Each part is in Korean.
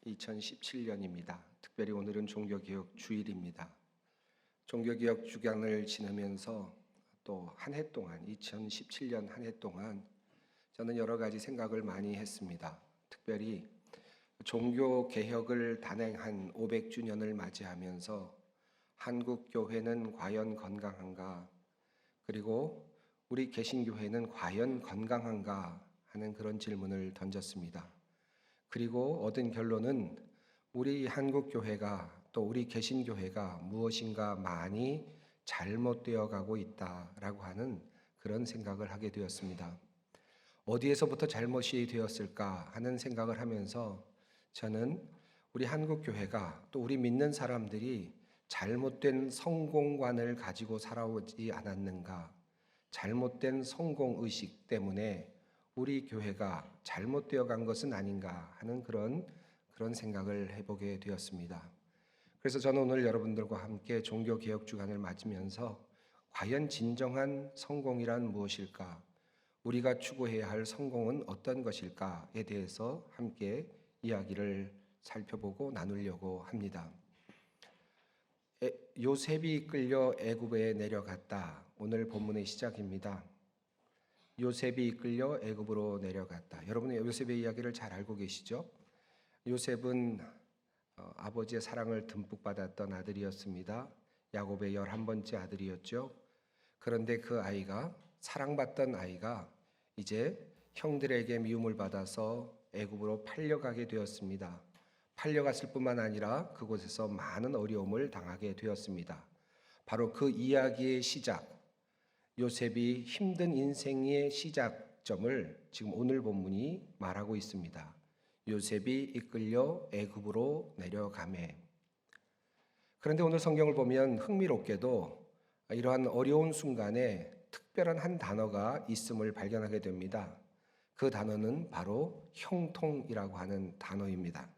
2017년입니다. 특별히 오늘은 종교개혁 주일입니다. 종교개혁 주간을 지나면서 또 한 해 동안 2017년 한 해 동안 저는 여러 가지 생각을 많이 했습니다. 특별히 종교개혁을 단행한 500주년을 맞이하면서 한국 교회는 과연 건강한가, 그리고 우리 개신교회는 과연 건강한가 하는 그런 질문을 던졌습니다. 그리고 얻은 결론은 우리 한국교회가 또 우리 개신교회가 무엇인가 많이 잘못되어 가고 있다라고 하는 그런 생각을 하게 되었습니다. 어디에서부터 잘못이 되었을까 하는 생각을 하면서 저는 우리 한국교회가 또 우리 믿는 사람들이 잘못된 성공관을 가지고 살아오지 않았는가, 잘못된 성공의식 때문에 우리 교회가 잘못되어 간 것은 아닌가 하는 그런 생각을 해보게 되었습니다. 그래서 저는 오늘 여러분들과 함께 종교개혁 주간을 맞으면서 과연 진정한 성공이란 무엇일까, 우리가 추구해야 할 성공은 어떤 것일까에 대해서 함께 이야기를 살펴보고 나누려고 합니다. 요셉이 끌려 애굽에 내려갔다. 오늘 본문의 시작입니다. 요셉이 이끌려 애굽으로 내려갔다. 여러분은 요셉의 이야기를 잘 알고 계시죠? 요셉은 아버지의 사랑을 듬뿍 받았던 아들이었습니다. 야곱의 11번째 아들이었죠. 그런데 그 아이가, 사랑받던 아이가 이제 형들에게 미움을 받아서 애굽으로 팔려가게 되었습니다. 팔려갔을 뿐만 아니라 그곳에서 많은 어려움을 당하게 되었습니다. 바로 그 이야기의 시작, 요셉이 힘든 인생의 시작점을 지금 오늘 본문이 말하고 있습니다. 요셉이 이끌려 애굽으로 내려가매. 그런데 오늘 성경을 보면 흥미롭게도 이러한 어려운 순간에 특별한 한 단어가 있음을 발견하게 됩니다. 그 단어는 바로 형통이라고 하는 단어입니다.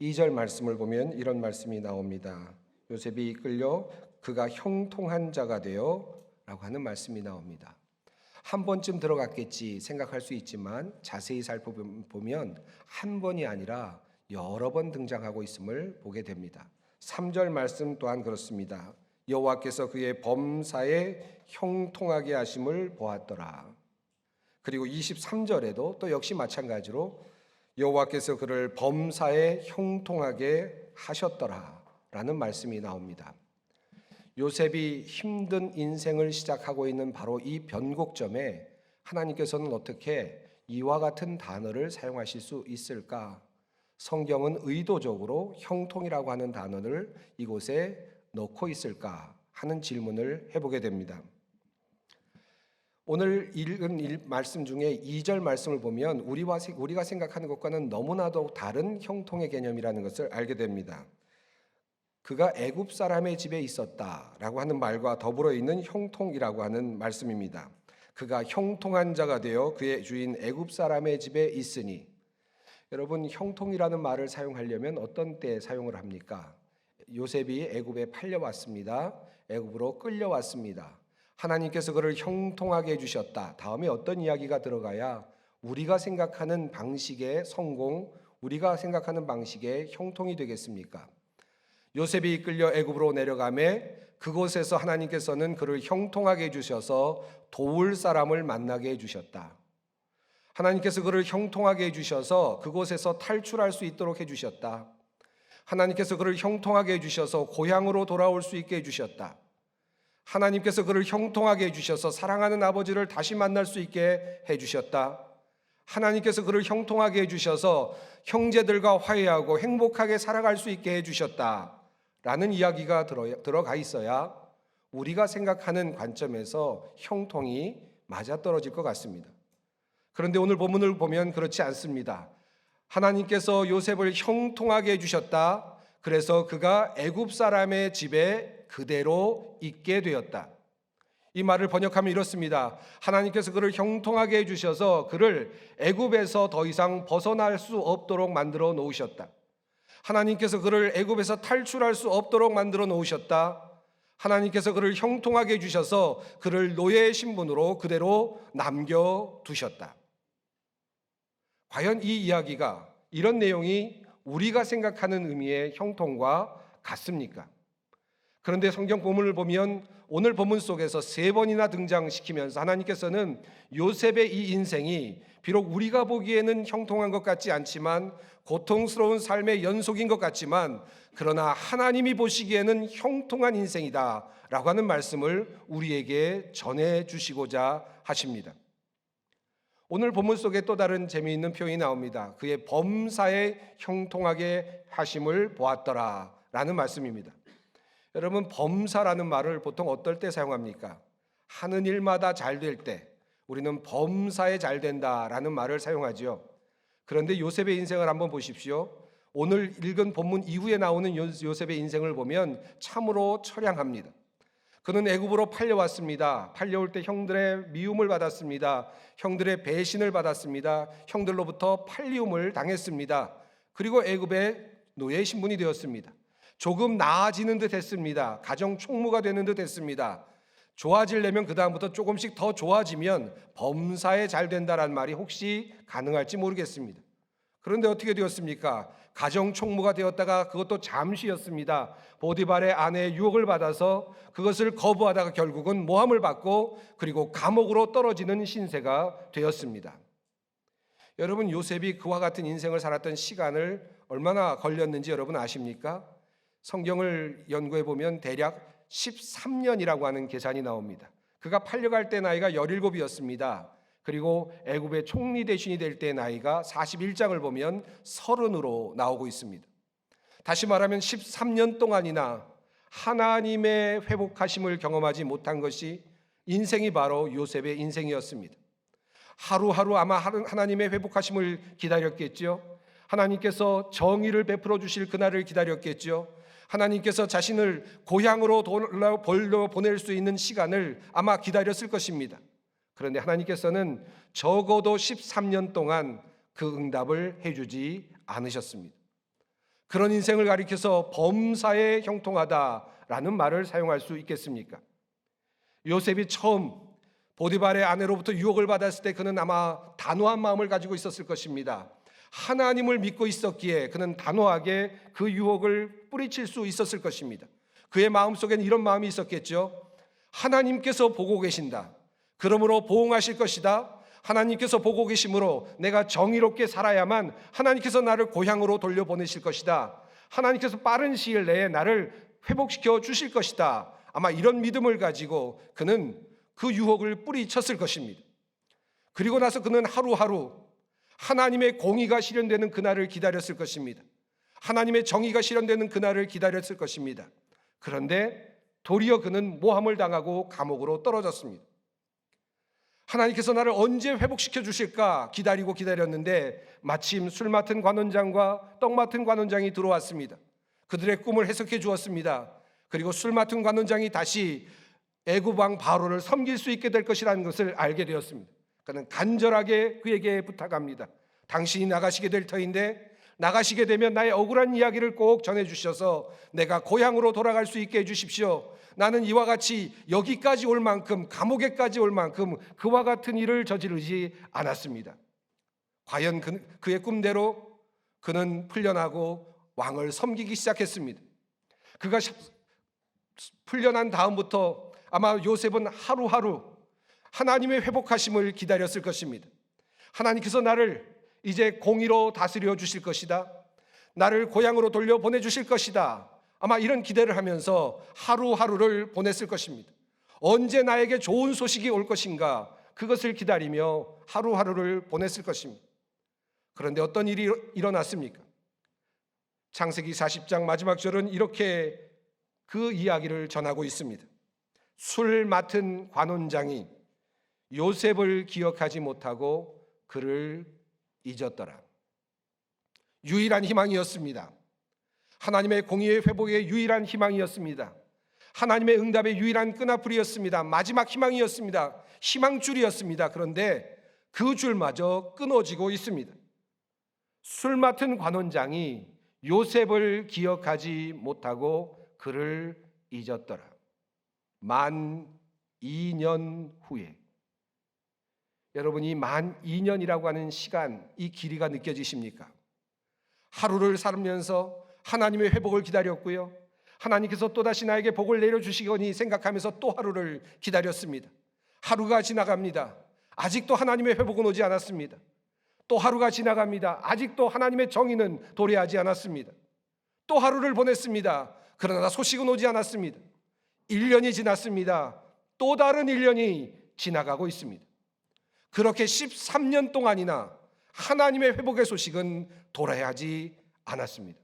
2절 말씀을 보면 이런 말씀이 나옵니다. 요셉이 이끌려 그가 형통한 자가 되어 라고 하는 말씀이 나옵니다. 한 번쯤 들어갔겠지 생각할 수 있지만 자세히 살펴보면 한 번이 아니라 여러 번 등장하고 있음을 보게 됩니다. 3절 말씀 또한 그렇습니다. 여호와께서 그의 범사에 형통하게 하심을 보았더라. 그리고 23절에도 또 역시 마찬가지로 여호와께서 그를 범사에 형통하게 하셨더라 라는 말씀이 나옵니다. 요셉이 힘든 인생을 시작하고 있는 바로 이 변곡점에 하나님께서는 어떻게 이와 같은 단어를 사용하실 수 있을까? 성경은 의도적으로 형통이라고 하는 단어를 이곳에 넣고 있을까 하는 질문을 해보게 됩니다. 오늘 읽은 말씀 중에 2절 말씀을 보면 우리가 생각하는 것과는 너무나도 다른 형통의 개념이라는 것을 알게 됩니다. 그가 애굽 사람의 집에 있었다라고 하는 말과 더불어 있는 형통이라고 하는 말씀입니다. 그가 형통한 자가 되어 그의 주인 애굽 사람의 집에 있으니, 여러분 형통이라는 말을 사용하려면 어떤 때 사용을 합니까? 요셉이 애굽에 팔려왔습니다. 애굽으로 끌려왔습니다. 하나님께서 그를 형통하게 해주셨다. 다음에 어떤 이야기가 들어가야 우리가 생각하는 방식의 성공, 우리가 생각하는 방식의 형통이 되겠습니까? 요셉이 이끌려 애굽으로 내려가매 그곳에서 하나님께서는 그를 형통하게 해주셔서 도울 사람을 만나게 해주셨다. 하나님께서 그를 형통하게 해주셔서 그곳에서 탈출할 수 있도록 해주셨다. 하나님께서 그를 형통하게 해주셔서 고향으로 돌아올 수 있게 해주셨다. 하나님께서 그를 형통하게 해주셔서 사랑하는 아버지를 다시 만날 수 있게 해주셨다. 하나님께서 그를 형통하게 해주셔서 형제들과 화해하고 행복하게 살아갈 수 있게 해주셨다 라는 이야기가 들어가 있어야 우리가 생각하는 관점에서 형통이 맞아떨어질 것 같습니다. 그런데 오늘 본문을 보면 그렇지 않습니다. 하나님께서 요셉을 형통하게 해주셨다. 그래서 그가 애굽 사람의 집에 그대로 있게 되었다. 이 말을 번역하면 이렇습니다. 하나님께서 그를 형통하게 해주셔서 그를 애굽에서 더 이상 벗어날 수 없도록 만들어 놓으셨다. 하나님께서 그를 애굽에서 탈출할 수 없도록 만들어 놓으셨다. 하나님께서 그를 형통하게 해주셔서 그를 노예의 신분으로 그대로 남겨두셨다. 과연 이 이야기가, 이런 내용이 우리가 생각하는 의미의 형통과 같습니까? 그런데 성경 본문을 보면 오늘 본문 속에서 3번이나 등장시키면서 하나님께서는 요셉의 이 인생이 비록 우리가 보기에는 형통한 것 같지 않지만, 고통스러운 삶의 연속인 것 같지만, 그러나 하나님이 보시기에는 형통한 인생이다 라고 하는 말씀을 우리에게 전해주시고자 하십니다. 오늘 본문 속에 또 다른 재미있는 표현이 나옵니다. 그의 범사에 형통하게 하심을 보았더라 라는 말씀입니다. 여러분, 범사라는 말을 보통 어떨 때 사용합니까? 하는 일마다 잘 될 때 우리는 범사에 잘 된다라는 말을 사용하지요. 그런데 요셉의 인생을 한번 보십시오. 오늘 읽은 본문 이후에 나오는 요셉의 인생을 보면 참으로 처량합니다. 그는 애굽으로 팔려왔습니다. 팔려올 때 형들의 미움을 받았습니다. 형들의 배신을 받았습니다. 형들로부터 팔리움을 당했습니다. 그리고 애굽의 노예 신분이 되었습니다. 조금 나아지는 듯 했습니다. 가정 총무가 되는 듯 했습니다. 좋아지려면 그 다음부터 조금씩 더 좋아지면 범사에 잘 된다라는 말이 혹시 가능할지 모르겠습니다. 그런데 어떻게 되었습니까? 가정 총무가 되었다가 그것도 잠시였습니다. 보디발의 아내의 유혹을 받아서 그것을 거부하다가 결국은 모함을 받고 그리고 감옥으로 떨어지는 신세가 되었습니다. 여러분, 요셉이 그와 같은 인생을 살았던 시간을 얼마나 걸렸는지 여러분 아십니까? 성경을 연구해 보면 대략 13년이라고 하는 계산이 나옵니다. 그가 팔려갈 때 나이가 17이었습니다. 그리고 애굽의 총리 대신이 될 때 나이가 41장을 보면 30으로 나오고 있습니다. 다시 말하면 13년 동안이나 하나님의 회복하심을 경험하지 못한 것이 인생이 바로 요셉의 인생이었습니다. 하루하루 아마 하나님의 회복하심을 기다렸겠죠. 하나님께서 정의를 베풀어 주실 그날을 기다렸겠죠. 하나님께서 자신을 고향으로 돌려보낼 수 있는 시간을 아마 기다렸을 것입니다. 그런데 하나님께서는 적어도 13년 동안 그 응답을 해주지 않으셨습니다. 그런 인생을 가리켜서 범사에 형통하다라는 말을 사용할 수 있겠습니까? 요셉이 처음 보디발의 아내로부터 유혹을 받았을 때 그는 아마 단호한 마음을 가지고 있었을 것입니다. 하나님을 믿고 있었기에 그는 단호하게 그 유혹을 뿌리칠 수 있었을 것입니다. 그의 마음속에는 이런 마음이 있었겠죠. 하나님께서 보고 계신다. 그러므로 보응하실 것이다. 하나님께서 보고 계심으로 내가 정의롭게 살아야만 하나님께서 나를 고향으로 돌려보내실 것이다. 하나님께서 빠른 시일 내에 나를 회복시켜 주실 것이다. 아마 이런 믿음을 가지고 그는 그 유혹을 뿌리쳤을 것입니다. 그리고 나서 그는 하루하루 하나님의 공의가 실현되는 그날을 기다렸을 것입니다. 하나님의 정의가 실현되는 그날을 기다렸을 것입니다. 그런데 도리어 그는 모함을 당하고 감옥으로 떨어졌습니다. 하나님께서 나를 언제 회복시켜 주실까 기다렸는데 마침 술 맡은 관원장과 떡 맡은 관원장이 들어왔습니다. 그들의 꿈을 해석해 주었습니다. 그리고 술 맡은 관원장이 다시 애굽 왕 바로를 섬길 수 있게 될 것이라는 것을 알게 되었습니다. 그는 간절하게 그에게 부탁합니다. 당신이 나가시게 될 터인데 나가시게 되면 나의 억울한 이야기를 꼭 전해주셔서 내가 고향으로 돌아갈 수 있게 해주십시오. 나는 이와 같이 여기까지 올 만큼, 감옥에까지 올 만큼 그와 같은 일을 저지르지 않았습니다. 과연 그의 꿈대로 그는 풀려나고 왕을 섬기기 시작했습니다. 그가 풀려난 다음부터 아마 요셉은 하루하루 하나님의 회복하심을 기다렸을 것입니다. 하나님께서 나를 이제 공의로 다스려 주실 것이다. 나를 고향으로 돌려보내 주실 것이다. 아마 이런 기대를 하면서 하루하루를 보냈을 것입니다. 언제 나에게 좋은 소식이 올 것인가 그것을 기다리며 하루하루를 보냈을 것입니다. 그런데 어떤 일이 일어났습니까? 창세기 40장 마지막 절은 이렇게 그 이야기를 전하고 있습니다. 술 맡은 관원장이 요셉을 기억하지 못하고 그를 잊었더라. 유일한 희망이었습니다. 하나님의 공의의 회복의 유일한 희망이었습니다. 하나님의 응답의 유일한 끈앞풀이였습니다. 마지막 희망이었습니다. 희망줄이었습니다. 그런데 그 줄마저 끊어지고 있습니다. 술 맡은 관원장이 요셉을 기억하지 못하고 그를 잊었더라. 만 2년 후에. 여러분, 이 만 2년이라고 하는 시간, 이 길이가 느껴지십니까? 하루를 살면서 하나님의 회복을 기다렸고요. 하나님께서 또다시 나에게 복을 내려주시거니 생각하면서 또 하루를 기다렸습니다. 하루가 지나갑니다. 아직도 하나님의 회복은 오지 않았습니다. 또 하루가 지나갑니다. 아직도 하나님의 정의는 도래하지 않았습니다. 또 하루를 보냈습니다. 그러나 소식은 오지 않았습니다. 1년이 지났습니다. 또 다른 1년이 지나가고 있습니다. 그렇게 13년 동안이나 하나님의 회복의 소식은 도래하지 않았습니다.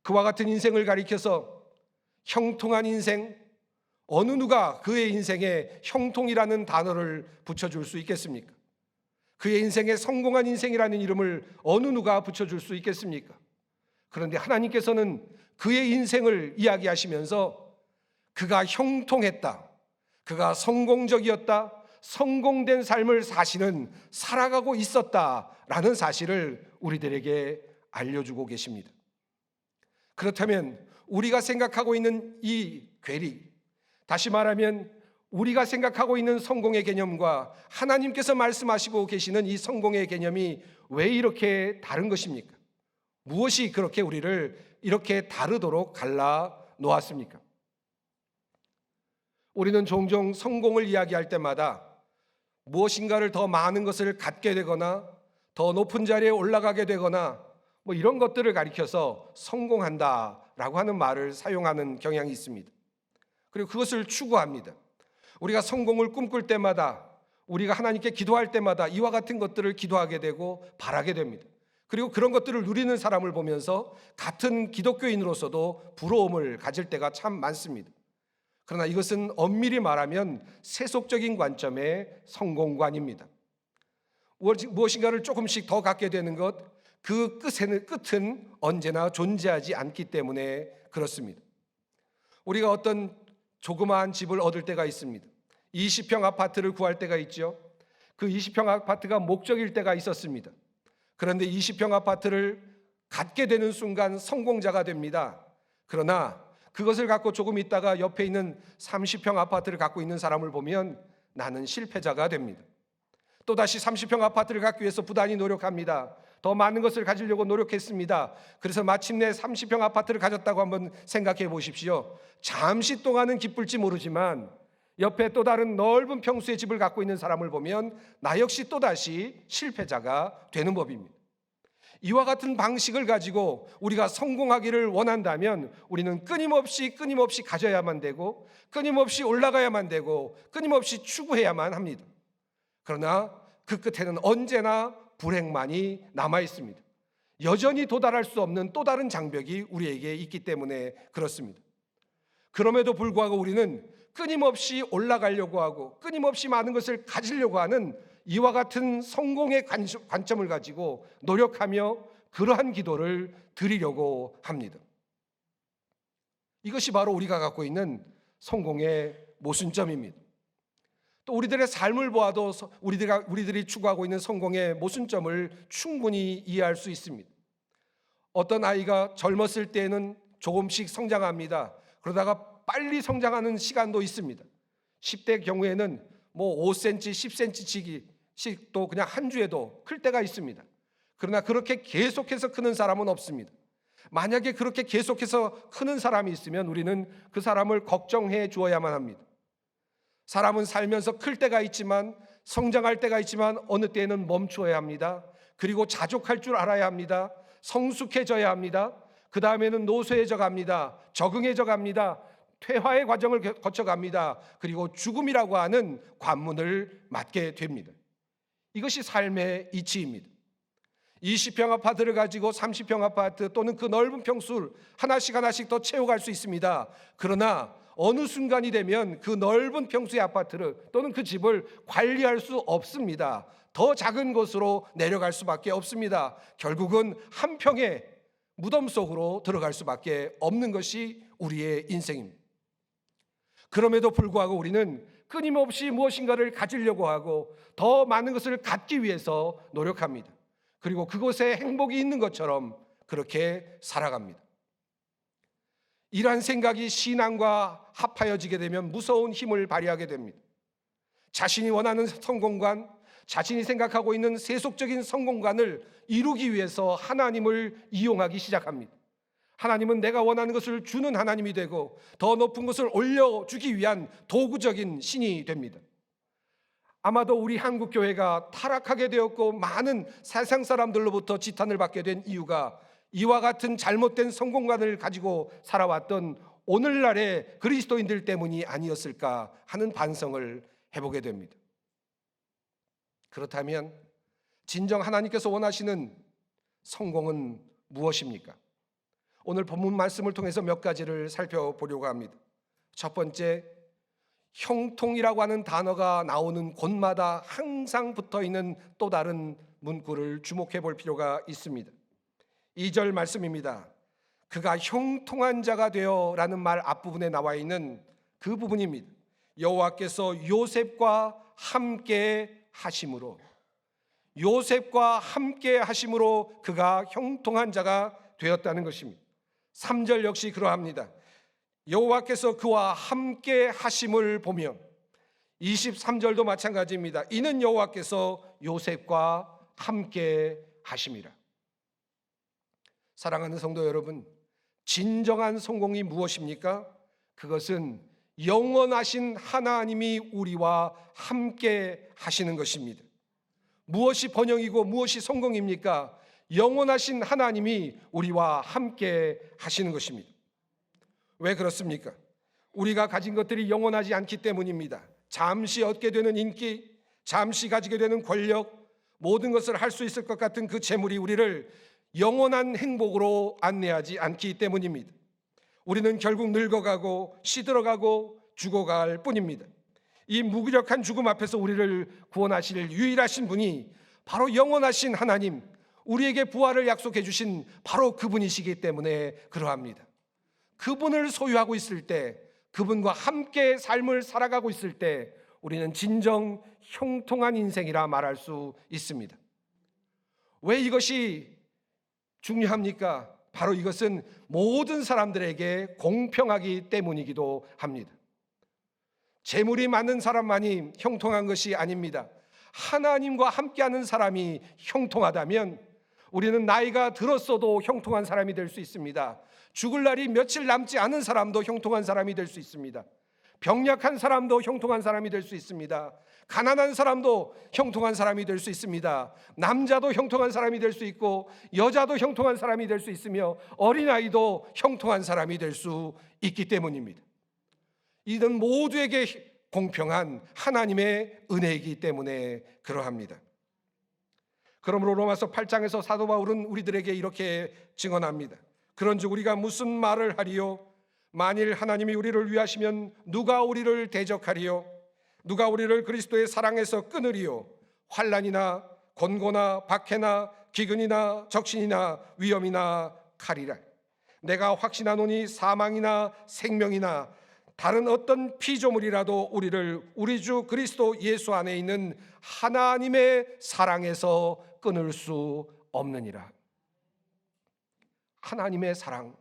그와 같은 인생을 가리켜서 형통한 인생, 어느 누가 그의 인생에 형통이라는 단어를 붙여줄 수 있겠습니까? 그의 인생에 성공한 인생이라는 이름을 어느 누가 붙여줄 수 있겠습니까? 그런데 하나님께서는 그의 인생을 이야기하시면서 그가 형통했다, 그가 성공적이었다, 성공된 삶을 사실은 살아가고 있었다라는 사실을 우리들에게 알려주고 계십니다. 그렇다면 우리가 생각하고 있는 이 괴리, 다시 말하면 우리가 생각하고 있는 성공의 개념과 하나님께서 말씀하시고 계시는 이 성공의 개념이 왜 이렇게 다른 것입니까? 무엇이 그렇게 우리를 이렇게 다르도록 갈라 놓았습니까? 우리는 종종 성공을 이야기할 때마다 무엇인가를 더 많은 것을 갖게 되거나 더 높은 자리에 올라가게 되거나 이런 것들을 가리켜서 성공한다라고 하는 말을 사용하는 경향이 있습니다. 그리고 그것을 추구합니다. 우리가 성공을 꿈꿀 때마다, 우리가 하나님께 기도할 때마다 이와 같은 것들을 기도하게 되고 바라게 됩니다. 그리고 그런 것들을 누리는 사람을 보면서 같은 기독교인으로서도 부러움을 가질 때가 참 많습니다. 그러나 이것은 엄밀히 말하면 세속적인 관점의 성공관입니다. 무엇인가를 조금씩 더 갖게 되는 것, 그 끝은 언제나 존재하지 않기 때문에 그렇습니다. 우리가 어떤 조그마한 집을 얻을 때가 있습니다. 20평 아파트를 구할 때가 있죠. 그 20평 아파트가 목적일 때가 있었습니다. 그런데 20평 아파트를 갖게 되는 순간 성공자가 됩니다. 그러나 그것을 갖고 조금 있다가 옆에 있는 30평 아파트를 갖고 있는 사람을 보면 나는 실패자가 됩니다. 또다시 30평 아파트를 갖기 위해서 부단히 노력합니다. 더 많은 것을 가지려고 노력했습니다. 그래서 마침내 30평 아파트를 가졌다고 한번 생각해 보십시오. 잠시 동안은 기쁠지 모르지만 옆에 또 다른 넓은 평수의 집을 갖고 있는 사람을 보면 나 역시 또다시 실패자가 되는 법입니다. 이와 같은 방식을 가지고 우리가 성공하기를 원한다면 우리는 끊임없이 가져야만 되고 끊임없이 올라가야만 되고 끊임없이 추구해야만 합니다. 그러나 그 끝에는 언제나 불행만이 남아 있습니다. 여전히 도달할 수 없는 또 다른 장벽이 우리에게 있기 때문에 그렇습니다. 그럼에도 불구하고 우리는 끊임없이 올라가려고 하고 끊임없이 많은 것을 가지려고 하는 이와 같은 성공의 관점을 가지고 노력하며 그러한 기도를 드리려고 합니다. 이것이 바로 우리가 갖고 있는 성공의 모순점입니다. 또 우리들의 삶을 보아도 우리들이 추구하고 있는 성공의 모순점을 충분히 이해할 수 있습니다. 어떤 아이가 젊었을 때에는 조금씩 성장합니다. 그러다가 빨리 성장하는 시간도 있습니다. 10대 경우에는 5cm, 10cm씩 또 그냥 한 주에도 클 때가 있습니다. 그러나 그렇게 계속해서 크는 사람은 없습니다. 만약에 그렇게 계속해서 크는 사람이 있으면 우리는 그 사람을 걱정해 주어야만 합니다. 사람은 살면서 클 때가 있지만 성장할 때가 있지만 어느 때에는 멈추어야 합니다. 그리고 자족할 줄 알아야 합니다. 성숙해져야 합니다. 그 다음에는 노쇠해져 갑니다. 적응해져 갑니다. 퇴화의 과정을 거쳐갑니다. 그리고 죽음이라고 하는 관문을 맞게 됩니다. 이것이 삶의 이치입니다. 20평 아파트를 가지고 30평 아파트 또는 그 넓은 평수를 하나씩 더 채워갈 수 있습니다. 그러나 어느 순간이 되면 그 넓은 평수의 아파트를 또는 그 집을 관리할 수 없습니다. 더 작은 곳으로 내려갈 수밖에 없습니다. 결국은 한 평의 무덤 속으로 들어갈 수밖에 없는 것이 우리의 인생입니다. 그럼에도 불구하고 우리는 끊임없이 무엇인가를 가지려고 하고 더 많은 것을 갖기 위해서 노력합니다. 그리고 그곳에 행복이 있는 것처럼 그렇게 살아갑니다. 이러한 생각이 신앙과 합하여지게 되면 무서운 힘을 발휘하게 됩니다. 자신이 원하는 성공관, 자신이 생각하고 있는 세속적인 성공관을 이루기 위해서 하나님을 이용하기 시작합니다. 하나님은 내가 원하는 것을 주는 하나님이 되고 더 높은 것을 올려주기 위한 도구적인 신이 됩니다. 아마도 우리 한국교회가 타락하게 되었고 많은 세상 사람들로부터 지탄을 받게 된 이유가 이와 같은 잘못된 성공관을 가지고 살아왔던 오늘날의 그리스도인들 때문이 아니었을까 하는 반성을 해보게 됩니다. 그렇다면 진정 하나님께서 원하시는 성공은 무엇입니까? 오늘 본문 말씀을 통해서 몇 가지를 살펴보려고 합니다. 첫 번째, 형통이라고 하는 단어가 나오는 곳마다 항상 붙어있는 또 다른 문구를 주목해 볼 필요가 있습니다. 2절 말씀입니다. 그가 형통한 자가 되어 라는 말 앞부분에 나와 있는 그 부분입니다. 여호와께서 요셉과 함께 하심으로, 요셉과 함께 하심으로 그가 형통한 자가 되었다는 것입니다. 3절 역시 그러합니다. 여호와께서 그와 함께 하심을 보며, 23절도 마찬가지입니다. 이는 여호와께서 요셉과 함께 하심이라. 사랑하는 성도 여러분, 진정한 성공이 무엇입니까? 그것은 영원하신 하나님이 우리와 함께 하시는 것입니다. 무엇이 번영이고 무엇이 성공입니까? 영원하신 하나님이 우리와 함께 하시는 것입니다. 왜 그렇습니까? 우리가 가진 것들이 영원하지 않기 때문입니다. 잠시 얻게 되는 인기, 잠시 가지게 되는 권력, 모든 것을 할 수 있을 것 같은 그 재물이 우리를 영원한 행복으로 안내하지 않기 때문입니다. 우리는 결국 늙어가고 시들어가고 죽어갈 뿐입니다. 이 무기력한 죽음 앞에서 우리를 구원하실 유일하신 분이 바로 영원하신 하나님, 우리에게 부활을 약속해 주신 바로 그분이시기 때문에 그러합니다. 그분을 소유하고 있을 때, 그분과 함께 삶을 살아가고 있을 때 우리는 진정 형통한 인생이라 말할 수 있습니다. 왜 이것이 중요합니까? 바로 이것은 모든 사람들에게 공평하기 때문이기도 합니다. 재물이 많은 사람만이 형통한 것이 아닙니다. 하나님과 함께하는 사람이 형통하다면 우리는 나이가 들었어도 형통한 사람이 될 수 있습니다. 죽을 날이 며칠 남지 않은 사람도 형통한 사람이 될 수 있습니다. 병약한 사람도 형통한 사람이 될 수 있습니다. 가난한 사람도 형통한 사람이 될 수 있습니다. 남자도 형통한 사람이 될 수 있고 여자도 형통한 사람이 될 수 있으며 어린아이도 형통한 사람이 될 수 있기 때문입니다. 이는 모두에게 공평한 하나님의 은혜이기 때문에 그러합니다. 그러므로 로마서 8장에서 사도 바울은 우리들에게 이렇게 증언합니다. 그런즉 우리가 무슨 말을 하리요? 만일 하나님이 우리를 위하시면 누가 우리를 대적하리요? 누가 우리를 그리스도의 사랑에서 끊으리요? 환난이나 곤고나 박해나 기근이나 적신이나 위험이나 칼이라. 내가 확신하노니 사망이나 생명이나 다른 어떤 피조물이라도 우리를 우리 주 그리스도 예수 안에 있는 하나님의 사랑에서 끊을 수 없느니라. 하나님의 사랑,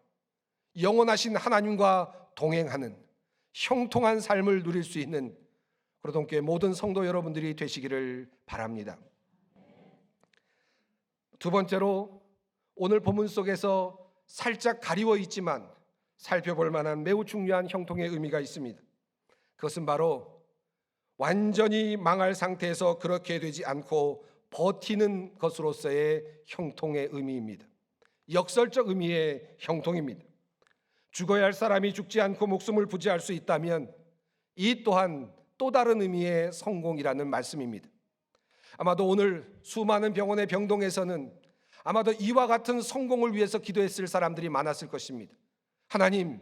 영원하신 하나님과 동행하는 형통한 삶을 누릴 수 있는 그로동교회 모든 성도 여러분들이 되시기를 바랍니다. 두 번째로, 오늘 본문 속에서 살짝 가리워 있지만 살펴볼 만한 매우 중요한 형통의 의미가 있습니다. 그것은 바로 완전히 망할 상태에서 그렇게 되지 않고 버티는 것으로서의 형통의 의미입니다. 역설적 의미의 형통입니다. 죽어야 할 사람이 죽지 않고 목숨을 부지할 수 있다면 이 또한 또 다른 의미의 성공이라는 말씀입니다. 아마도 오늘 수많은 병원의 병동에서는 아마도 이와 같은 성공을 위해서 기도했을 사람들이 많았을 것입니다. 하나님,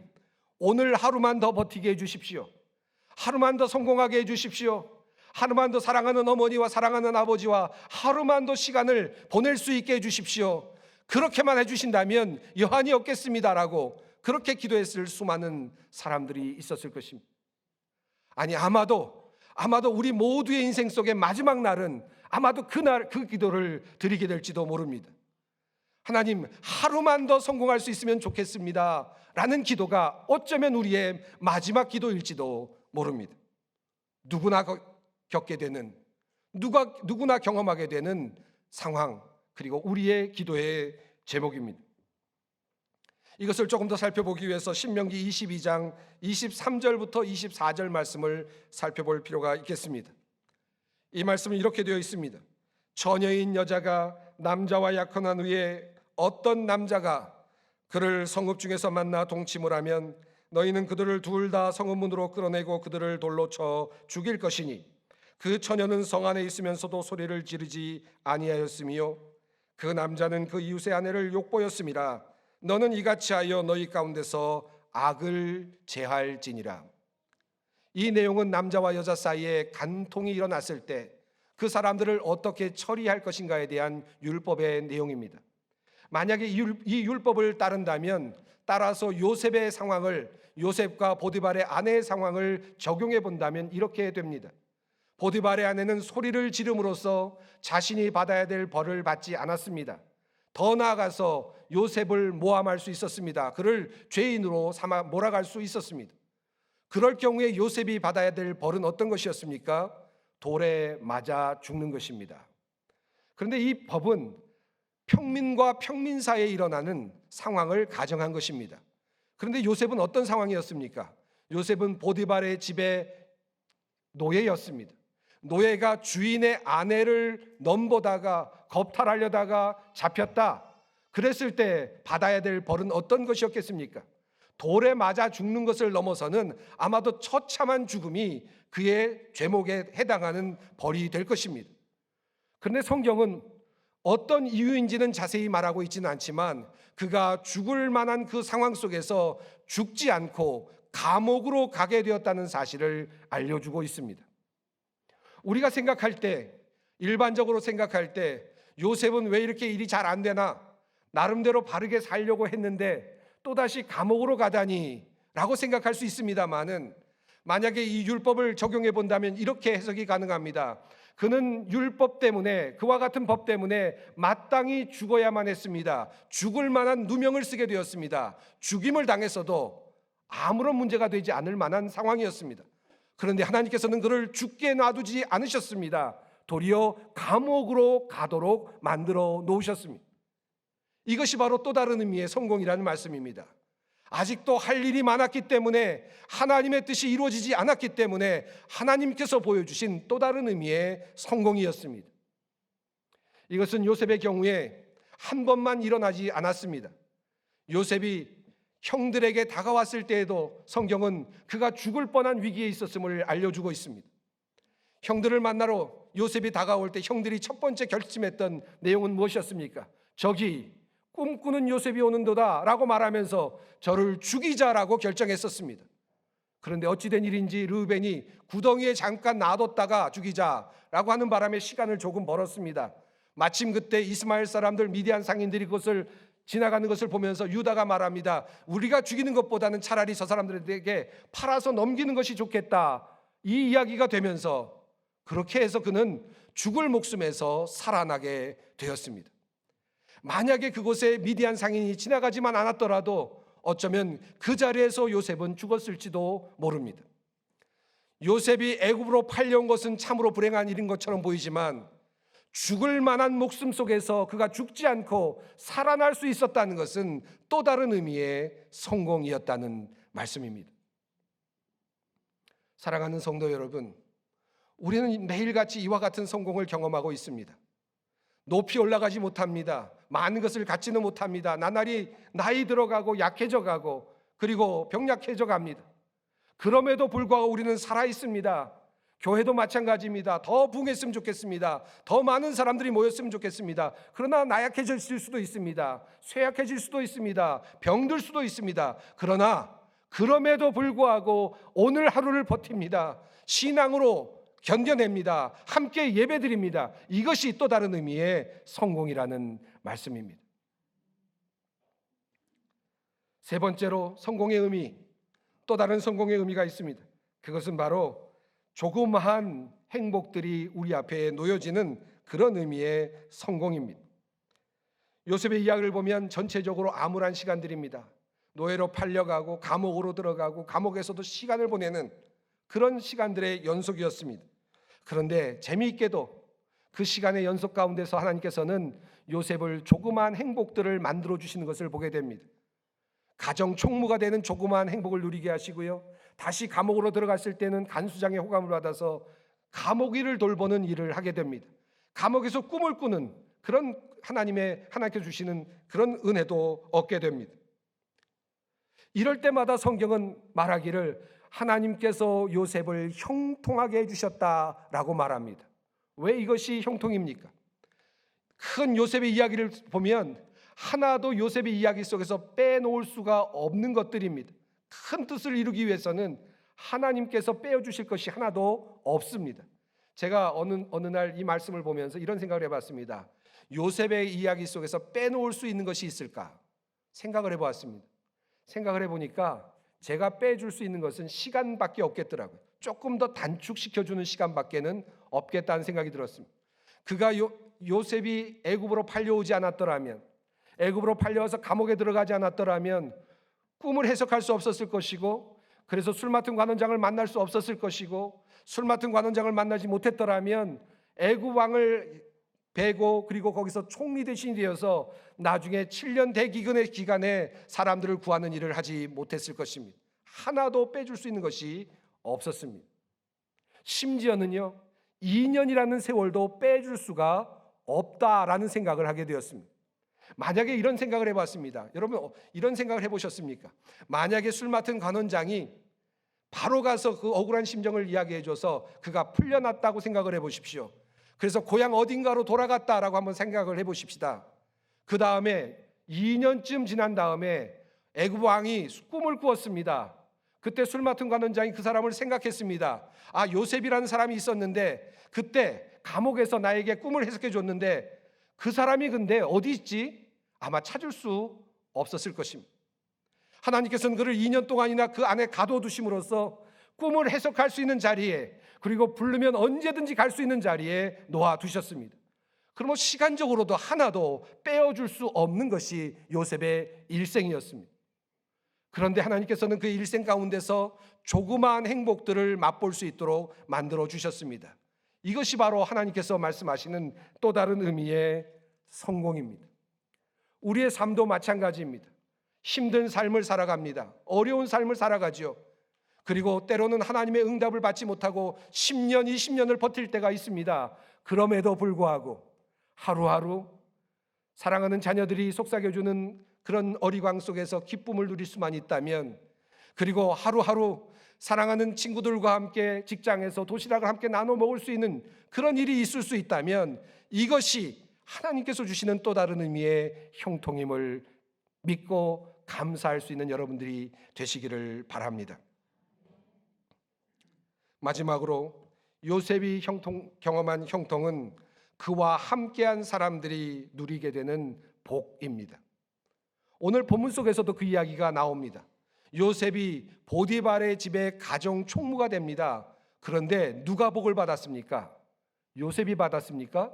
오늘 하루만 더 버티게 해주십시오. 하루만 더 성공하게 해주십시오. 하루만 더 사랑하는 어머니와 사랑하는 아버지와 하루만 더 시간을 보낼 수 있게 해주십시오. 그렇게만 해주신다면 여한이 없겠습니다라고 그렇게 기도했을 수많은 사람들이 있었을 것입니다. 아니, 아마도 우리 모두의 인생 속의 마지막 날은 아마도 그날 그 기도를 드리게 될지도 모릅니다. 하나님, 하루만 더 성공할 수 있으면 좋겠습니다 라는 기도가 어쩌면 우리의 마지막 기도일지도 모릅니다. 누구나 겪게 되는, 누구나 경험하게 되는 상황, 그리고 우리의 기도의 제목입니다. 이것을 조금 더 살펴보기 위해서 신명기 22장 23절부터 24절 말씀을 살펴볼 필요가 있겠습니다. 이 말씀은 이렇게 되어 있습니다. 처녀인 여자가 남자와 약혼한 후에 어떤 남자가 그를 성읍 중에서 만나 동침을 하면 너희는 그들을 둘 다 성읍 문으로 끌어내고 그들을 돌로 쳐 죽일 것이니 그 처녀는 성 안에 있으면서도 소리를 지르지 아니하였으며 그 남자는 그 이웃의 아내를 욕보였음이라. 너는 이같이 하여 너희 가운데서 악을 제할지니라. 이 내용은 남자와 여자 사이에 간통이 일어났을 때 그 사람들을 어떻게 처리할 것인가에 대한 율법의 내용입니다. 만약에 이 율법을 따른다면 따라서 요셉의 상황을, 요셉과 보디발의 아내의 상황을 적용해 본다면 이렇게 됩니다. 보디발의 아내는 소리를 지름으로써 자신이 받아야 될 벌을 받지 않았습니다. 더 나아가서 요셉을 모함할 수 있었습니다. 그를 죄인으로 삼아 몰아갈 수 있었습니다. 그럴 경우에 요셉이 받아야 될 벌은 어떤 것이었습니까? 돌에 맞아 죽는 것입니다. 그런데 이 법은 평민과 평민 사이에 일어나는 상황을 가정한 것입니다. 그런데 요셉은 어떤 상황이었습니까? 요셉은 보디발의 집의 노예였습니다. 노예가 주인의 아내를 넘보다가 겁탈하려다가 잡혔다. 그랬을 때 받아야 될 벌은 어떤 것이었겠습니까? 돌에 맞아 죽는 것을 넘어서는 아마도 처참한 죽음이 그의 죄목에 해당하는 벌이 될 것입니다. 그런데 성경은 어떤 이유인지는 자세히 말하고 있지는 않지만 그가 죽을 만한 그 상황 속에서 죽지 않고 감옥으로 가게 되었다는 사실을 알려주고 있습니다. 우리가 생각할 때, 일반적으로 생각할 때 요셉은 왜 이렇게 일이 잘 안 되나, 나름대로 바르게 살려고 했는데 또다시 감옥으로 가다니 라고 생각할 수 있습니다만은, 만약에 이 율법을 적용해 본다면 이렇게 해석이 가능합니다. 그는 율법 때문에, 그와 같은 법 때문에 마땅히 죽어야만 했습니다. 죽을 만한 누명을 쓰게 되었습니다. 죽임을 당했어도 아무런 문제가 되지 않을 만한 상황이었습니다. 그런데 하나님께서는 그를 죽게 놔두지 않으셨습니다. 도리어 감옥으로 가도록 만들어 놓으셨습니다. 이것이 바로 또 다른 의미의 성공이라는 말씀입니다. 아직도 할 일이 많았기 때문에, 하나님의 뜻이 이루어지지 않았기 때문에 하나님께서 보여주신 또 다른 의미의 성공이었습니다. 이것은 요셉의 경우에 한 번만 일어나지 않았습니다. 요셉이 형들에게 다가왔을 때에도 성경은 그가 죽을 뻔한 위기에 있었음을 알려주고 있습니다. 형들을 만나러 요셉이 다가올 때 형들이 첫 번째 결심했던 내용은 무엇이었습니까? 저기 꿈꾸는 요셉이 오는도다 라고 말하면서 저를 죽이자라고 결정했었습니다. 그런데 어찌된 일인지 르우벤이 구덩이에 잠깐 놔뒀다가 죽이자라고 하는 바람에 시간을 조금 벌었습니다. 마침 그때 이스마엘 사람들, 미디안 상인들이 그것을 지나가는 것을 보면서 유다가 말합니다. 우리가 죽이는 것보다는 차라리 저 사람들에게 팔아서 넘기는 것이 좋겠다. 이 이야기가 되면서 그렇게 해서 그는 죽을 목숨에서 살아나게 되었습니다. 만약에 그곳에 미디안 상인이 지나가지만 않았더라도 어쩌면 그 자리에서 요셉은 죽었을지도 모릅니다. 요셉이 애굽으로 팔려온 것은 참으로 불행한 일인 것처럼 보이지만 죽을 만한 목숨 속에서 그가 죽지 않고 살아날 수 있었다는 것은 또 다른 의미의 성공이었다는 말씀입니다. 사랑하는 성도 여러분, 우리는 매일같이 이와 같은 성공을 경험하고 있습니다. 높이 올라가지 못합니다. 많은 것을 갖지는 못합니다. 나날이 나이 들어가고 약해져 가고 그리고 병약해져 갑니다. 그럼에도 불구하고 우리는 살아 있습니다. 교회도 마찬가지입니다. 더 부흥했으면 좋겠습니다. 더 많은 사람들이 모였으면 좋겠습니다. 그러나 나약해질 수도 있습니다. 쇠약해질 수도 있습니다. 병들 수도 있습니다. 그러나 그럼에도 불구하고 오늘 하루를 버팁니다. 신앙으로 견뎌냅니다. 함께 예배드립니다. 이것이 또 다른 의미의 성공이라는 말씀입니다. 세 번째로 성공의 의미, 또 다른 성공의 의미가 있습니다. 그것은 바로 조그마한 행복들이 우리 앞에 놓여지는 그런 의미의 성공입니다. 요셉의 이야기를 보면 전체적으로 암울한 시간들입니다. 노예로 팔려가고 감옥으로 들어가고 감옥에서도 시간을 보내는 그런 시간들의 연속이었습니다. 그런데 재미있게도 그 시간의 연속 가운데서 하나님께서는 요셉을 조그마한 행복들을 만들어 주시는 것을 보게 됩니다. 가정 총무가 되는 조그마한 행복을 누리게 하시고요, 다시 감옥으로 들어갔을 때는 간수장의 호감을 받아서 감옥 일을 돌보는 일을 하게 됩니다. 감옥에서 꿈을 꾸는 그런 하나님께서 주시는 그런 은혜도 얻게 됩니다. 이럴 때마다 성경은 말하기를 하나님께서 요셉을 형통하게 해주셨다라고 말합니다. 왜 이것이 형통입니까? 큰 요셉의 이야기를 보면 하나도 요셉의 이야기 속에서 빼놓을 수가 없는 것들입니다. 큰 뜻을 이루기 위해서는 하나님께서 빼어주실 것이 하나도 없습니다. 제가 어느 날 이 말씀을 보면서 이런 생각을 해봤습니다. 요셉의 이야기 속에서 빼놓을 수 있는 것이 있을까 생각을 해보았습니다. 생각을 해보니까 제가 빼줄 수 있는 것은 시간밖에 없겠더라고요. 조금 더 단축시켜주는 시간밖에는 없겠다는 생각이 들었습니다. 그가 요셉이 애굽으로 팔려오지 않았더라면, 애굽으로 팔려와서 감옥에 들어가지 않았더라면 꿈을 해석할 수 없었을 것이고, 그래서 술 맡은 관원장을 만날 수 없었을 것이고, 술 맡은 관원장을 만나지 못했더라면 애굽 왕을 베고 그리고 거기서 총리 대신이 되어서 나중에 7년 대기근의 기간에 사람들을 구하는 일을 하지 못했을 것입니다. 하나도 빼줄 수 있는 것이 없었습니다. 심지어는요, 2년이라는 세월도 빼줄 수가 없다라는 생각을 하게 되었습니다. 만약에 이런 생각을 해봤습니다. 여러분 이런 생각을 해보셨습니까? 만약에 술 맡은 관원장이 바로 가서 그 억울한 심정을 이야기해줘서 그가 풀려났다고 생각을 해보십시오. 그래서 고향 어딘가로 돌아갔다라고 한번 생각을 해보십시다. 그 다음에 2년쯤 지난 다음에 애굽 왕이 꿈을 꾸었습니다. 그때 술 맡은 관원장이 그 사람을 생각했습니다. 아, 요셉이라는 사람이 있었는데 그때 감옥에서 나에게 꿈을 해석해 줬는데 그 사람이 근데 어디 있지? 아마 찾을 수 없었을 것입니다. 하나님께서는 그를 2년 동안이나 그 안에 가둬두심으로써 꿈을 해석할 수 있는 자리에, 그리고 부르면 언제든지 갈 수 있는 자리에 놓아두셨습니다. 그러면 시간적으로도 하나도 빼어줄 수 없는 것이 요셉의 일생이었습니다. 그런데 하나님께서는 그 일생 가운데서 조그마한 행복들을 맛볼 수 있도록 만들어 주셨습니다. 이것이 바로 하나님께서 말씀하시는 또 다른 의미의 성공입니다. 우리의 삶도 마찬가지입니다. 힘든 삶을 살아갑니다. 어려운 삶을 살아가죠. 그리고 때로는 하나님의 응답을 받지 못하고 10년, 20년을 버틸 때가 있습니다. 그럼에도 불구하고 하루하루 사랑하는 자녀들이 속삭여주는 그런 어리광 속에서 기쁨을 누릴 수만 있다면, 그리고 하루하루 사랑하는 친구들과 함께 직장에서 도시락을 함께 나눠 먹을 수 있는 그런 일이 있을 수 있다면, 이것이 하나님께서 주시는 또 다른 의미의 형통임을 믿고 감사할 수 있는 여러분들이 되시기를 바랍니다. 마지막으로 요셉이 경험한 형통은 그와 함께한 사람들이 누리게 되는 복입니다. 오늘 본문 속에서도 그 이야기가 나옵니다. 요셉이 보디발의 집에 가정 총무가 됩니다. 그런데 누가 복을 받았습니까? 요셉이 받았습니까?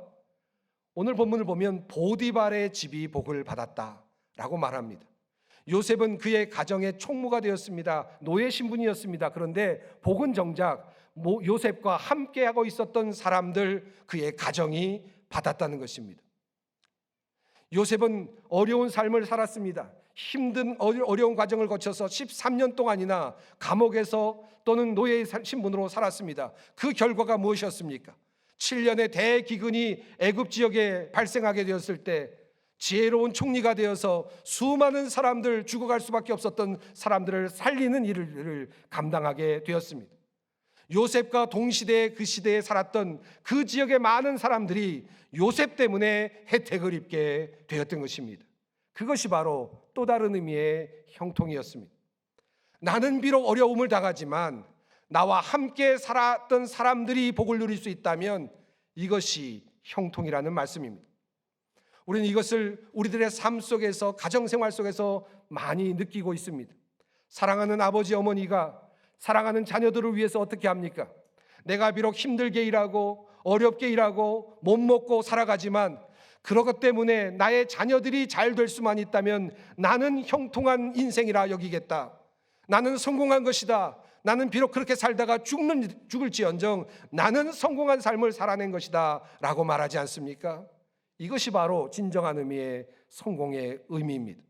오늘 본문을 보면 보디발의 집이 복을 받았다라고 말합니다. 요셉은 그의 가정의 총무가 되었습니다. 노예 신분이었습니다. 그런데 복은 정작 요셉과 함께하고 있었던 사람들, 그의 가정이 받았다는 것입니다. 요셉은 어려운 삶을 살았습니다. 힘든 어려운 과정을 거쳐서 13년 동안이나 감옥에서 또는 노예의 신분으로 살았습니다. 그 결과가 무엇이었습니까? 7년의 대기근이 애굽 지역에 발생하게 되었을 때 지혜로운 총리가 되어서 수많은 사람들, 죽어갈 수밖에 없었던 사람들을 살리는 일을 감당하게 되었습니다. 요셉과 동시대에 그 시대에 살았던 그 지역의 많은 사람들이 요셉 때문에 혜택을 입게 되었던 것입니다. 그것이 바로 또 다른 의미의 형통이었습니다. 나는 비록 어려움을 당하지만 나와 함께 살았던 사람들이 복을 누릴 수 있다면 이것이 형통이라는 말씀입니다. 우리는 이것을 우리들의 삶 속에서, 가정생활 속에서 많이 느끼고 있습니다. 사랑하는 아버지, 어머니가 사랑하는 자녀들을 위해서 어떻게 합니까? 내가 비록 힘들게 일하고 어렵게 일하고 못 먹고 살아가지만 그것 때문에 나의 자녀들이 잘 될 수만 있다면 나는 형통한 인생이라 여기겠다. 나는 성공한 것이다. 나는 비록 그렇게 살다가 죽을지언정 나는 성공한 삶을 살아낸 것이다 라고 말하지 않습니까? 이것이 바로 진정한 의미의 성공의 의미입니다.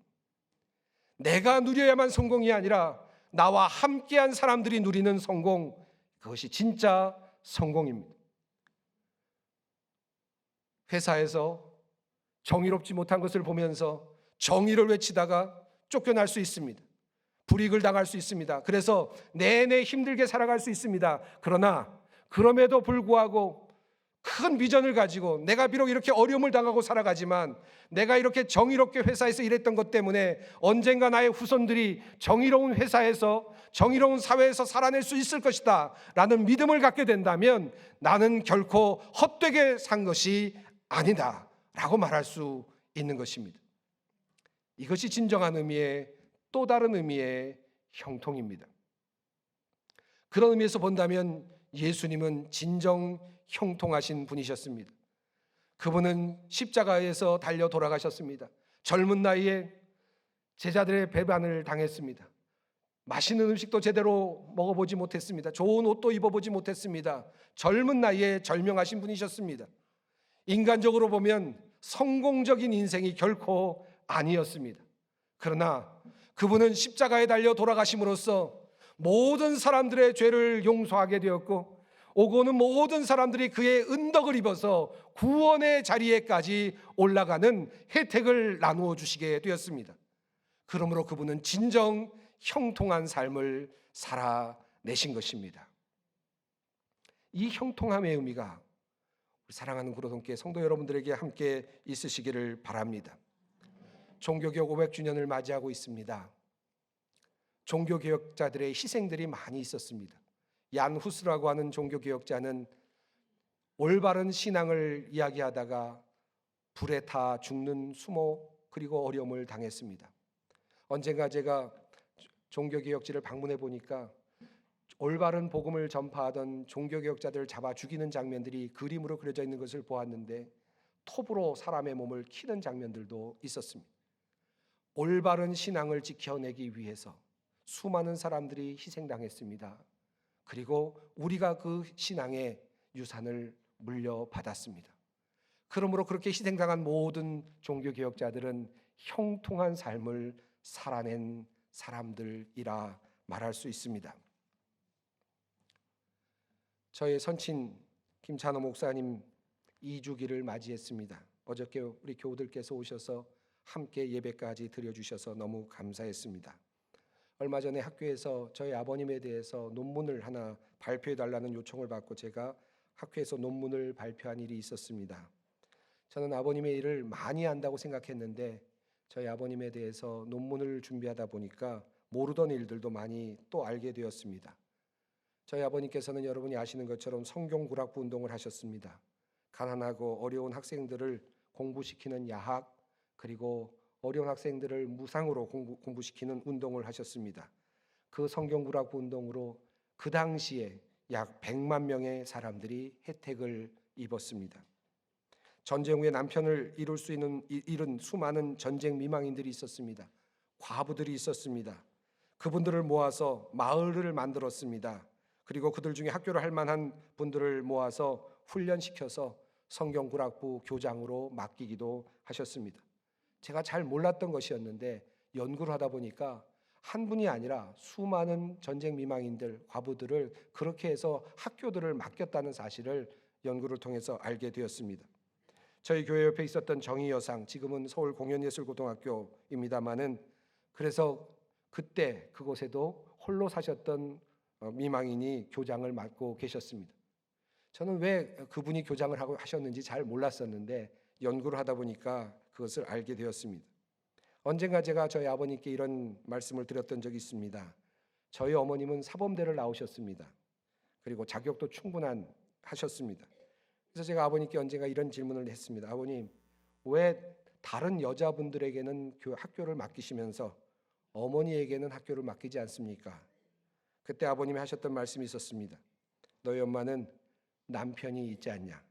내가 누려야만 성공이 아니라 나와 함께한 사람들이 누리는 성공, 그것이 진짜 성공입니다. 회사에서 정의롭지 못한 것을 보면서 정의를 외치다가 쫓겨날 수 있습니다. 불이익을 당할 수 있습니다. 그래서 내내 힘들게 살아갈 수 있습니다. 그러나 그럼에도 불구하고 큰 비전을 가지고 내가 비록 이렇게 어려움을 당하고 살아가지만 내가 이렇게 정의롭게 회사에서 일했던 것 때문에 언젠가 나의 후손들이 정의로운 회사에서 정의로운 사회에서 살아낼 수 있을 것이다 라는 믿음을 갖게 된다면 나는 결코 헛되게 산 것이 아니다 라고 말할 수 있는 것입니다. 이것이 진정한 의미의 또 다른 의미의 형통입니다. 그런 의미에서 본다면 예수님은 진정 형통하신 분이셨습니다. 그분은 십자가에서 달려 돌아가셨습니다. 젊은 나이에 제자들의 배반을 당했습니다. 맛있는 음식도 제대로 먹어보지 못했습니다. 좋은 옷도 입어보지 못했습니다. 젊은 나이에 절명하신 분이셨습니다. 인간적으로 보면 성공적인 인생이 결코 아니었습니다. 그러나 그분은 십자가에 달려 돌아가심으로써 모든 사람들의 죄를 용서하게 되었고 오고 오는 모든 사람들이 그의 은덕을 입어서 구원의 자리에까지 올라가는 혜택을 나누어 주시게 되었습니다. 그러므로 그분은 진정 형통한 삶을 살아내신 것입니다. 이 형통함의 의미가 사랑하는 구로동교회 성도 여러분들에게 함께 있으시기를 바랍니다. 종교개혁 500주년을 맞이하고 있습니다. 종교개혁자들의 희생들이 많이 있었습니다. 얀 후스라고 하는 종교개혁자는 올바른 신앙을 이야기하다가 불에 타 죽는 수모 그리고 어려움을 당했습니다. 언젠가 제가 종교개혁지를 방문해 보니까 올바른 복음을 전파하던 종교개혁자들을 잡아 죽이는 장면들이 그림으로 그려져 있는 것을 보았는데 톱으로 사람의 몸을 키는 장면들도 있었습니다. 올바른 신앙을 지켜내기 위해서 수많은 사람들이 희생당했습니다. 그리고 우리가 그 신앙의 유산을 물려받았습니다. 그러므로 그렇게 희생당한 모든 종교개혁자들은 형통한 삶을 살아낸 사람들이라 말할 수 있습니다. 저의 선친 김찬호 목사님 2주기를 맞이했습니다. 어저께 우리 교우들께서 오셔서 함께 예배까지 드려주셔서 너무 감사했습니다. 얼마 전에 학교에서 저희 아버님에 대해서 논문을 하나 발표해달라는 요청을 받고 제가 학교에서 논문을 발표한 일이 있었습니다. 저는 아버님의 일을 많이 안다고 생각했는데 저희 아버님에 대해서 논문을 준비하다 보니까 모르던 일들도 많이 또 알게 되었습니다. 저희 아버님께서는 여러분이 아시는 것처럼 성경구락부 운동을 하셨습니다. 가난하고 어려운 학생들을 공부시키는 야학, 그리고 어려운 학생들을 무상으로 공부시키는 운동을 하셨습니다. 그 성경구락부 운동으로 그 당시에 약 100만 명의 사람들이 혜택을 입었습니다. 전쟁 후에 남편을 잃은 수많은 전쟁 미망인들이 있었습니다. 과부들이 있었습니다. 그분들을 모아서 마을을 만들었습니다. 그리고 그들 중에 학교를 할 만한 분들을 모아서 훈련시켜서 성경구락부 교장으로 맡기기도 하셨습니다. 제가 잘 몰랐던 것이었는데 연구를 하다 보니까 한 분이 아니라 수많은 전쟁 미망인들, 과부들을 그렇게 해서 학교들을 맡겼다는 사실을 연구를 통해서 알게 되었습니다. 저희 교회 옆에 있었던 정의여상, 지금은 서울 공연예술고등학교입니다마는 그래서 그때 그곳에도 홀로 사셨던 미망인이 교장을 맡고 계셨습니다. 저는 왜 그분이 교장을 하셨는지 잘 몰랐었는데 연구를 하다 보니까 그것을 알게 되었습니다. 언젠가 제가 저희 아버님께 이런 말씀을 드렸던 적이 있습니다. 저희 어머님은 사범대를 나오셨습니다. 그리고 자격도 하셨습니다. 그래서 제가 아버님께 언젠가 이런 질문을 했습니다. 아버님, 왜 다른 여자분들에게는 학교를 맡기시면서 어머니에게는 학교를 맡기지 않습니까? 그때 아버님이 하셨던 말씀이 있었습니다. 너희 엄마는 남편이 있지 않냐?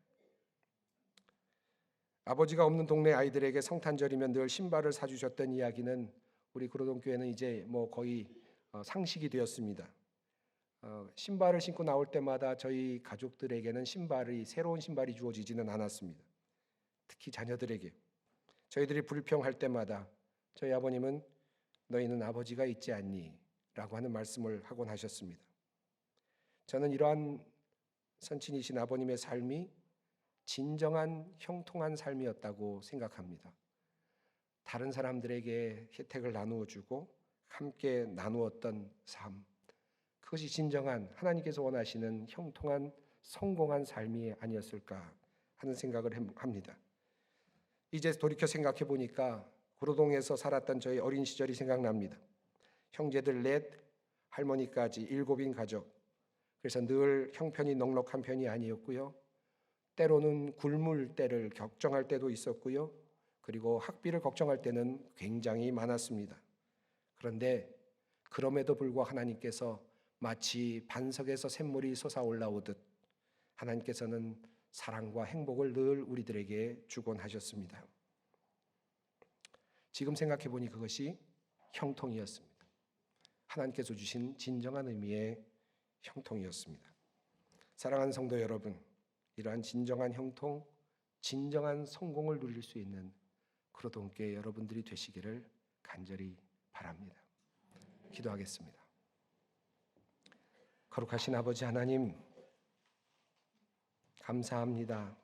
아버지가 없는 동네 아이들에게 성탄절이면 늘 신발을 사주셨던 이야기는 우리 구로동교회는 이제 거의 상식이 되었습니다. 신발을 신고 나올 때마다 저희 가족들에게는 새로운 신발이 주어지지는 않았습니다. 특히 자녀들에게. 저희들이 불평할 때마다 저희 아버님은 너희는 아버지가 있지 않니? 라고 하는 말씀을 하곤 하셨습니다. 저는 이러한 선친이신 아버님의 삶이 진정한 형통한 삶이었다고 생각합니다. 다른 사람들에게 혜택을 나누어 주고 함께 나누었던 삶, 그것이 진정한 하나님께서 원하시는 형통한 성공한 삶이 아니었을까 하는 생각을 합니다. 이제 돌이켜 생각해 보니까 구로동에서 살았던 저희 어린 시절이 생각납니다. 형제들 넷, 할머니까지 7인 가족. 그래서 늘 형편이 넉넉한 편이 아니었고요. 때로는 굶을 때를 걱정할 때도 있었고요. 그리고 학비를 걱정할 때는 굉장히 많았습니다. 그런데 그럼에도 불구하고 하나님께서 마치 반석에서 샘물이 솟아올라오듯 하나님께서는 사랑과 행복을 늘 우리들에게 주곤 하셨습니다. 지금 생각해 보니 그것이 형통이었습니다. 하나님께서 주신 진정한 의미의 형통이었습니다. 사랑하는 성도 여러분, 이러한 진정한 형통, 진정한 성공을 누릴 수 있는 구로동교회 여러분들이 되시기를 간절히 바랍니다. 기도하겠습니다. 거룩하신 아버지 하나님, 감사합니다.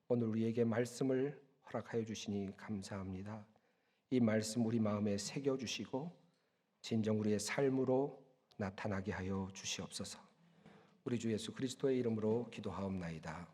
오늘 우리에게 말씀을 허락하여 주시니 감사합니다. 이 말씀 우리 마음에 새겨주시고 진정 우리의 삶으로 나타나게 하여 주시옵소서. 우리 주 예수 그리스도의 이름으로 기도하옵나이다.